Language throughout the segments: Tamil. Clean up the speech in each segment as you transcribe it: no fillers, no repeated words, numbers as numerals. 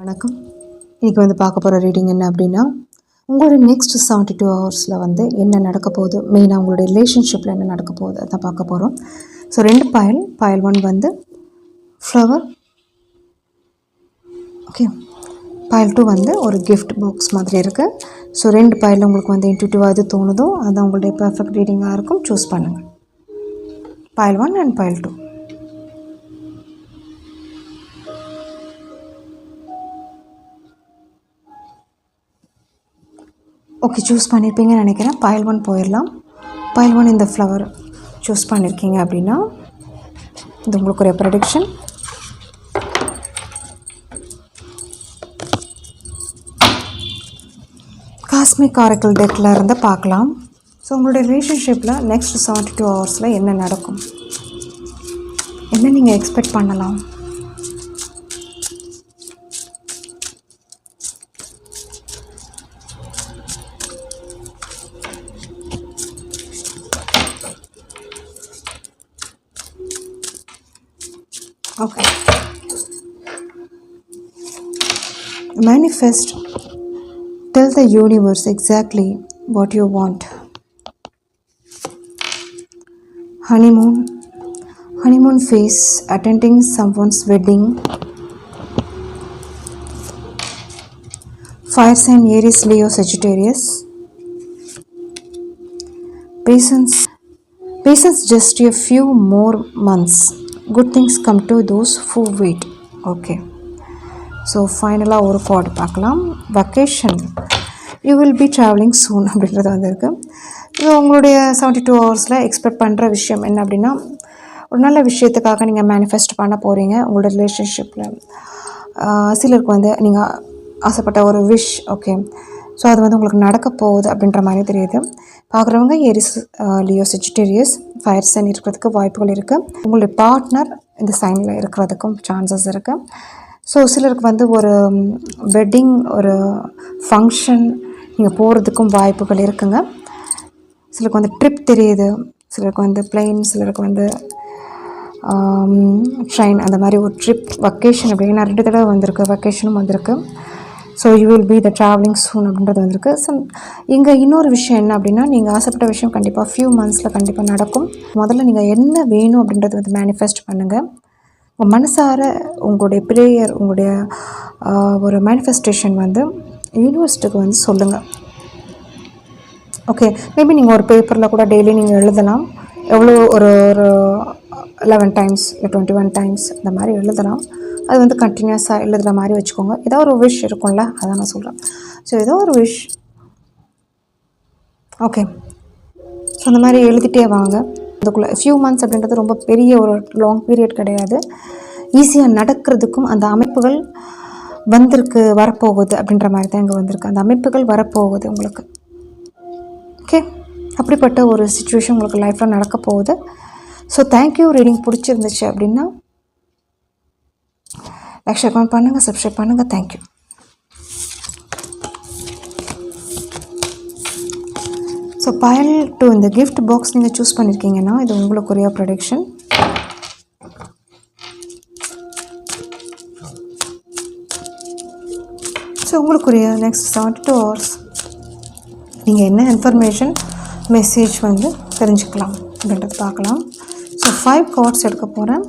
வணக்கம். இன்றைக்கி வந்து பார்க்க போகிற ரீடிங் என்ன அப்படின்னா, உங்களோட நெக்ஸ்ட் 72 ஹவர்ஸில் வந்து என்ன நடக்க போகுது, மெயினாக உங்களுடைய ரிலேஷன்ஷிப்பில் என்ன நடக்க போகுது அதை பார்க்க போகிறோம். ஸோ 2 பாயல் 1 வந்து ஃப்ளவர், ஓகே. பாயல் 2 வந்து ஒரு கிஃப்ட் பாக்ஸ் மாதிரி இருக்குது. ஸோ 2 பாயில் உங்களுக்கு வந்து இன்ட்யூட்டிவாக எது தோணுதோ அது உங்களுடைய பர்ஃபெக்ட் ரீடிங்காக இருக்கும். சூஸ் பண்ணுங்கள். பாயல் 1 அண்ட் பாயல் 2. ஓகே, சூஸ் பண்ணியிருப்பீங்கன்னு நினைக்கிறேன். பாயல் 1 போயிடலாம். பாயல் 1 இந்த ஃப்ளவர் சூஸ் பண்ணியிருக்கீங்க அப்படின்னா இது உங்களுக்கு ஒரு ப்ரெடிக்ஷன். காஸ்மிக் ஆரக்கிள் டெக்கில் இருந்து பார்க்கலாம். ஸோ உங்களுடைய ரிலேஷன்ஷிப்பில் நெக்ஸ்ட் 72 ஹவர்ஸில் என்ன நடக்கும், என்ன நீங்கள் எக்ஸ்பெக்ட் பண்ணலாம். Okay. Manifest. Tell the universe exactly what you want. Honeymoon phase, attending someone's wedding. Fire sign Aries, Leo, Sagittarius. Patience, just a few more months. Good things come to those who wait. Okay. So ஃபைனலாக ஒரு கார்டு பார்க்கலாம். Vacation, you will be travelling soon அப்படின்றது வந்திருக்கு. ஸோ உங்களுடைய 72 ஹவர்ஸில் எக்ஸ்பெக்ட் பண்ணுற விஷயம் என்ன அப்படின்னா, ஒரு நல்ல விஷயத்துக்காக நீங்கள் மேனிஃபெஸ்ட் பண்ண போகிறீங்க உங்களோட ரிலேஷன்ஷிப்பில். சிலருக்கு வந்து நீங்கள் ஆசைப்பட்ட ஒரு விஷ், ஓகே, ஸோ அது வந்து உங்களுக்கு நடக்க போகுது அப்படின்ற மாதிரி தெரியுது. பார்க்குறவங்க ஏரிஸ், லியோ, செஜிடேரியஸ், ஃபயர் சைன் இருக்கிறதுக்கு வாய்ப்புகள் இருக்குது. உங்களுடைய பார்ட்னர் இந்த சைனில் இருக்கிறதுக்கும் சான்சஸ் இருக்குது. ஸோ சிலருக்கு வந்து ஒரு வெட்டிங், ஒரு ஃபங்க்ஷன் நீங்கள் போகிறதுக்கும் வாய்ப்புகள் இருக்குங்க. சிலருக்கு வந்து ட்ரிப் தெரியுது, சிலருக்கு வந்து பிளெயின், சிலருக்கு வந்து ட்ரெயின், அந்த மாதிரி ஒரு ட்ரிப், வெக்கேஷன் அப்படின்னா 2 தடவை வந்திருக்கு, வெக்கேஷனும் வந்திருக்கு. So you will be the travelling soon அப்படின்றது வந்திருக்கு. ஸோ இங்கே இன்னொரு விஷயம் என்ன அப்படின்னா, நீங்கள் ஆசைப்பட்ட விஷயம் கண்டிப்பாக ஃபியூ மந்த்ஸில் கண்டிப்பாக நடக்கும். முதல்ல நீங்கள் என்ன வேணும் அப்படின்றது வந்து மேனிஃபெஸ்ட் பண்ணுங்கள். உங்கள் மனசார உங்களுடைய ப்ரேயர், உங்களுடைய ஒரு மேனிஃபெஸ்டேஷன் வந்து யூனிவர்ஸ்ட்டுக்கு வந்து சொல்லுங்கள். ஓகே, மேபி நீங்கள் ஒரு பேப்பரில் கூட டெய்லி நீங்கள் எழுதலாம். எவ்வளோ ஒரு 11 டைம்ஸ் இல்லை 21 டைம்ஸ் இந்த மாதிரி எழுதலாம். அது வந்து கண்டினியூஸாக எழுதுகிற மாதிரி வச்சுக்கோங்க. ஏதோ ஒரு விஷ் இருக்கும்ல, அதான் நான் சொல்கிறேன். ஸோ ஏதோ ஒரு விஷ், ஓகே. ஸோ அந்த மாதிரி எழுதிட்டே வாங்க. அதுக்குள்ளே ஃபியூ மந்த்ஸ் அப்படின்றது ரொம்ப பெரிய ஒரு லாங் பீரியட் கிடையாது. ஈஸியாக நடக்கிறதுக்கும் அந்த அமைப்புகள் வந்திருக்கு, வரப்போகுது அப்படின்ற மாதிரி தான் இங்கே வந்திருக்கு. அந்த அமைப்புகள் வரப்போகுது உங்களுக்கு, ஓகே. அப்படிப்பட்ட ஒரு சிச்சுவேஷன் உங்களுக்கு லைஃப்பில் நடக்க போகுது. So thank you. ரீடிங் பிடிச்சிருந்துச்சு அப்படின்னா லைக், ஷேர், கமெண்ட் பண்ணுங்கள், சப்ஸ்கிரைப் பண்ணுங்கள். தேங்க்யூ. ஸோ பாயல் 2 இந்த கிஃப்ட் பாக்ஸ் நீங்கள் சூஸ் பண்ணியிருக்கீங்கன்னா இது உங்களுக்குரிய ப்ரொடக்ஷன். ஸோ உங்களுக்குரிய நெக்ஸ்ட் 72 ஹவர்ஸ் நீங்கள் என்ன இன்ஃபர்மேஷன், மெசேஜ் வந்து தெரிஞ்சுக்கலாம் அப்படின்றது பார்க்கலாம். ஸோ 5 கார்ட்ஸ் எடுக்க போகிறேன்.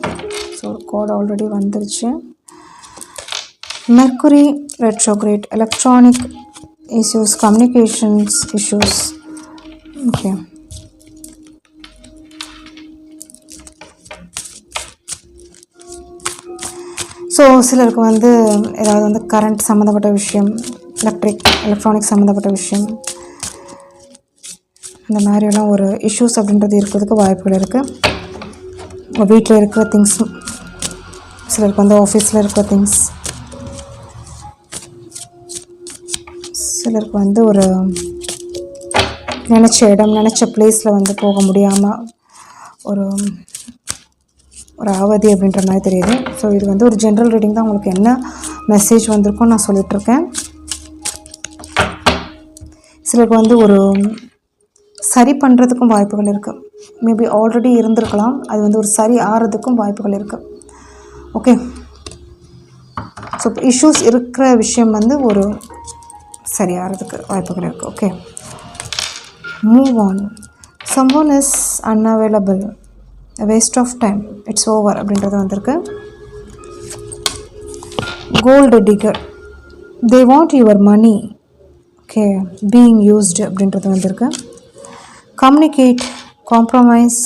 ஸோ ஒரு கார்டு ஆல்ரெடி வந்துருச்சு. Mercury retrograde, electronic issues, communications issues. Okay. So சிலருக்கு வந்து ஏதாவது வந்து கரண்ட் சம்மந்தப்பட்ட விஷயம், எலக்ட்ரானிக் சம்மந்தப்பட்ட விஷயம், இந்த மாதிரியெல்லாம் ஒரு இஷ்யூஸ் அப்படின்றது இருக்கிறதுக்கு வாய்ப்புகள் இருக்குது. உங்கள் வீட்டில் இருக்கிற திங்ஸ், சிலருக்கு வந்து ஆஃபீஸில் இருக்கிற திங்ஸ், சிலருக்கு வந்து ஒரு நினச்ச இடம், நினச்ச பிளேஸில் வந்து போக முடியாமல் ஒரு அவதி அப்படின்ற மாதிரி தெரியுது. ஸோ இது வந்து ஒரு ஜென்ரல் ரீடிங் தான். உங்களுக்கு என்ன மெசேஜ் வந்திருக்குன்னு நான் சொல்லிகிட்ருக்கேன். சிலருக்கு வந்து ஒரு சரி பண்ணுறதுக்கும் வாய்ப்புகள் இருக்குது. மேபி ஆல்ரெடி இருந்திருக்கலாம், அது வந்து ஒரு சரி ஆகிறதுக்கும் வாய்ப்புகள் இருக்குது. ஓகே. ஸோ இஷ்யூஸ் இருக்கிற விஷயம் வந்து ஒரு சரியாகிறதுக்கு வாய்ப்புகள் இருக்குது. Okay, move on. someone is unavailable, a waste of time, it's over அப்படின்றது வந்திருக்கு. gold digger, they want your money, okay, being used அப்படின்றது வந்திருக்கு. communicate, compromise,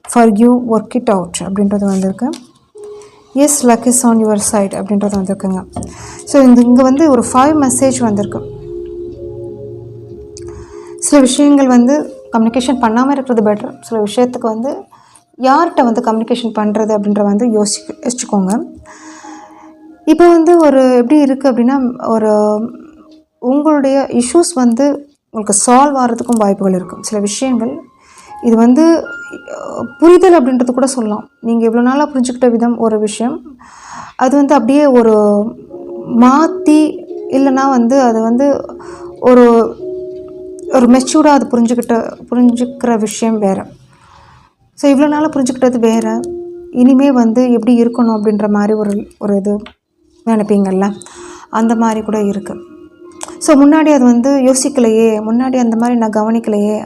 forgive, work it out அப்படின்றது வந்திருக்கு. Yes, luck is on your side அப்படின்றது வந்திருக்குங்க. ஸோ இங்கே வந்து ஒரு 5 மெசேஜ் வந்திருக்கு. சில விஷயங்கள் வந்து கம்யூனிகேஷன் பண்ணாமல் இருக்கிறது பெட்டர். சில விஷயத்துக்கு வந்து யார்கிட்ட வந்து கம்யூனிகேஷன் பண்ணுறது அப்படின்ற வந்து யோசிச்சுக்கோங்க. இப்போ வந்து ஒரு எப்படி இருக்குது அப்படின்னா, ஒரு உங்களுடைய இஷ்யூஸ் வந்து உங்களுக்கு சால்வ் ஆகிறதுக்கும் வாய்ப்புகள் இருக்கும். சில விஷயங்கள் இது வந்து புரிதல் அப்படின்றது கூட சொல்லலாம். நீங்கள் இவ்வளோ நாளாக புரிஞ்சுக்கிட்ட விதம் ஒரு விஷயம், அது வந்து அப்படியே ஒரு மாற்றி இல்லைன்னா வந்து அது வந்து ஒரு ஒரு மெச்சூர்டாக அது புரிஞ்சுக்கிற விஷயம் வேறு. ஸோ இவ்வளோ நாளாக புரிஞ்சுக்கிட்டது வேறு, இனிமேல் வந்து எப்படி இருக்கணும் அப்படின்ற மாதிரி ஒரு இது நினைப்பீங்கள்ல, அந்த மாதிரி கூட இருக்குது. ஸோ முன்னாடி அது வந்து யோசிக்கலையே, முன்னாடி அந்த மாதிரி நான் கவனிக்கலையே,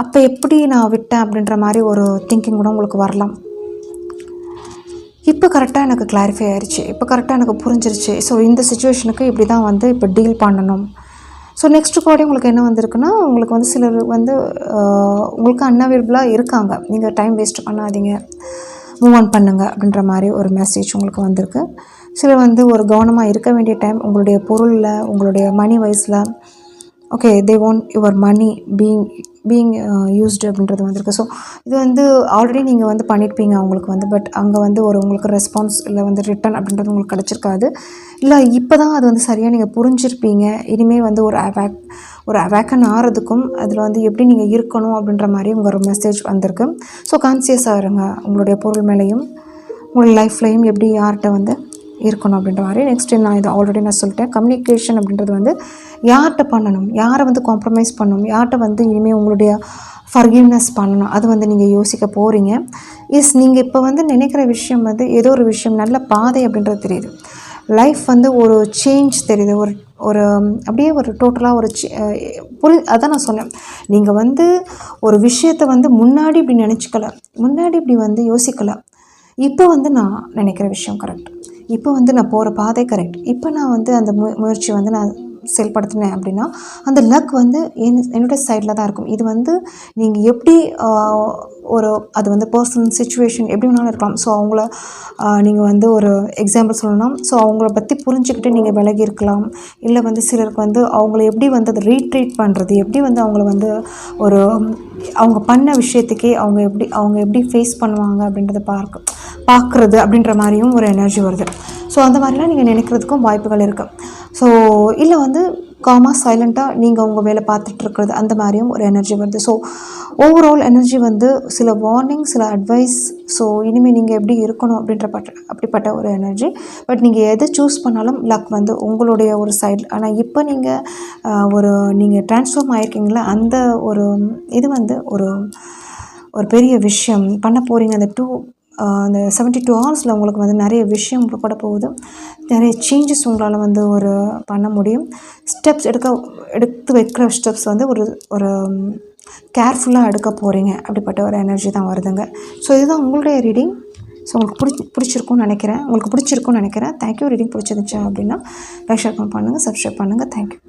அப்போ எப்படி நான் விட்டேன் அப்படின்ற மாதிரி ஒரு திங்கிங் கூட உங்களுக்கு வரலாம். இப்போ கரெக்டாக எனக்கு கிளாரிஃபை ஆயிடுச்சு, இப்போ கரெக்டாக எனக்கு புரிஞ்சிருச்சு. ஸோ இந்த சுச்சுவேஷனுக்கு இப்படி தான் வந்து இப்போ டீல் பண்ணணும். ஸோ நெக்ஸ்ட் கார்டே உங்களுக்கு என்ன வந்திருக்குன்னா, உங்களுக்கு வந்து சிலர் வந்து உங்களுக்கு அன்அவைலபிளாக இருக்காங்க, நீங்கள் டைம் வேஸ்ட் பண்ணாதீங்க, மூவ் ஆன் பண்ணுங்கள் அப்படின்ற மாதிரி ஒரு மெசேஜ் உங்களுக்கு வந்திருக்கு. சிலர் வந்து ஒரு கவனமாக இருக்க வேண்டிய டைம் உங்களுடைய பொருளில், உங்களுடைய மணி வைஸில். Okay, they want your money being used அப்படின்றது வந்திருக்கு. ஸோ இது வந்து ஆல்ரெடி நீங்கள் வந்து பண்ணியிருப்பீங்க அவங்களுக்கு வந்து, பட் அங்கே வந்து உங்களுக்கு ரெஸ்பான்ஸ் இல்லை வந்து ரிட்டன் அப்படின்றது உங்களுக்கு கிடச்சிருக்காது. இல்லை இப்போ தான் அது வந்து சரியாக நீங்கள் புரிஞ்சிருப்பீங்க. இனிமேல் வந்து ஒரு அவேக்கன் ஆகிறதுக்கும் அதில் வந்து எப்படி நீங்கள் இருக்கணும் அப்படின்ற மாதிரி உங்கள் ஒரு மெசேஜ் வந்திருக்கு. ஸோ கான்சியஸாக இருங்க உங்களுடைய பொருள் மேலேயும் உங்களுடைய லைஃப்லையும் எப்படி யார்கிட்ட வந்து இருக்கணும் அப்படின்ற மாதிரி. நெக்ஸ்ட்டு நான் இதை ஆல்ரெடி நான் சொல்லிட்டேன், கம்யூனிகேஷன் அப்படின்றது வந்து யார்கிட்ட பண்ணணும், யாரை வந்து காம்ப்ரமைஸ் பண்ணணும், யார்கிட்ட வந்து இனிமேல் உங்களுடைய ஃபர்கிவ்னஸ் பண்ணணும், அது வந்து நீங்கள் யோசிக்க போகிறீங்க. நீங்கள் இப்போ வந்து நினைக்கிற விஷயம் வந்து ஏதோ ஒரு விஷயம் நல்ல பாதை அப்படின்றது தெரியுது. லைஃப் வந்து ஒரு சேஞ்ச் தெரியுது, ஒரு அப்படியே ஒரு டோட்டலாக ஒரு அதான் நான் சொன்னேன். நீங்கள் வந்து ஒரு விஷயத்தை வந்து முன்னாடி இப்படி நினச்சிக்கல, முன்னாடி இப்படி வந்து யோசிக்கலை, இப்போ வந்து நான் நினைக்கிற விஷயம் கரெக்ட், இப்போ வந்து நான் போகிற பாதை கரெக்ட், இப்போ நான் வந்து அந்த முயற்சி வந்து நான் செயல்படுத்தினேன் அப்படின்னா அந்த லக் வந்து என்னுடைய சைடில் தான் இருக்கும். இது வந்து நீங்கள் எப்படி அது வந்து பர்சனல் சிச்சுவேஷன் எப்படி வேணாலும் இருக்கலாம். ஸோ அவங்கள நீங்கள் வந்து ஒரு எக்ஸாம்பிள் சொல்லணும்னா, ஸோ அவங்கள பற்றி புரிஞ்சுக்கிட்டு நீங்கள் விலகி இருக்கலாம். இல்லை வந்து சிலருக்கு வந்து அவங்கள எப்படி வந்து அதை ரீட்ரீட் பண்ணுறது, எப்படி வந்து அவங்கள வந்து அவங்க பண்ண விஷயத்துக்கே அவங்க எப்படி ஃபேஸ் பண்ணுவாங்க அப்படின்றத பார்க்குறது அப்படின்ற மாதிரியும் ஒரு எனர்ஜி வருது. ஸோ அந்த மாதிரிலாம் நீங்கள் நினைக்கிறதுக்கும் வாய்ப்புகள் இருக்குது. ஸோ இல்லை வந்து காமாக சைலண்ட்டாக நீங்கள் உங்கள் வேலை பார்த்துட்ருக்கிறது, அந்த மாதிரியும் ஒரு எனர்ஜி வருது. ஸோ ஓவரால் எனர்ஜி வந்து சில வார்னிங், சில அட்வைஸ். ஸோ இனிமேல் நீங்கள் எப்படி இருக்கணும் அப்படிப்பட்ட ஒரு எனர்ஜி. பட் நீங்கள் எதை சூஸ் பண்ணாலும் லக் வந்து உங்களுடைய ஒரு சைடில். ஆனால் இப்போ நீங்கள் ட்ரான்ஸ்ஃபார்ம் ஆகிருக்கீங்களா, அந்த ஒரு இது வந்து ஒரு பெரிய விஷயம் பண்ண போகிறீங்க. அந்த 72 ஹவர்ஸில் உங்களுக்கு வந்து நிறைய விஷயம் கூட போகுது, நிறைய சேஞ்சஸ் உங்களால் வந்து பண்ண முடியும். எடுத்து வைக்கிற ஸ்டெப்ஸ் வந்து ஒரு கேர்ஃபுல்லாக எடுக்க போகிறீங்க, அப்படிப்பட்ட ஒரு எனர்ஜி தான் வருதுங்க. ஸோ இதுதான் உங்களுடைய ரீடிங். ஸோ உங்களுக்கு பிடிச்சிருக்கும்னு நினைக்கிறேன். தேங்க்யூ. ரீடிங் பிடிச்சிருந்துச்சா அப்படின்னா லைக், ஷேர் பண்ணுங்கள், சப்ஸ்கிரைப் பண்ணுங்கள். தேங்க்யூ.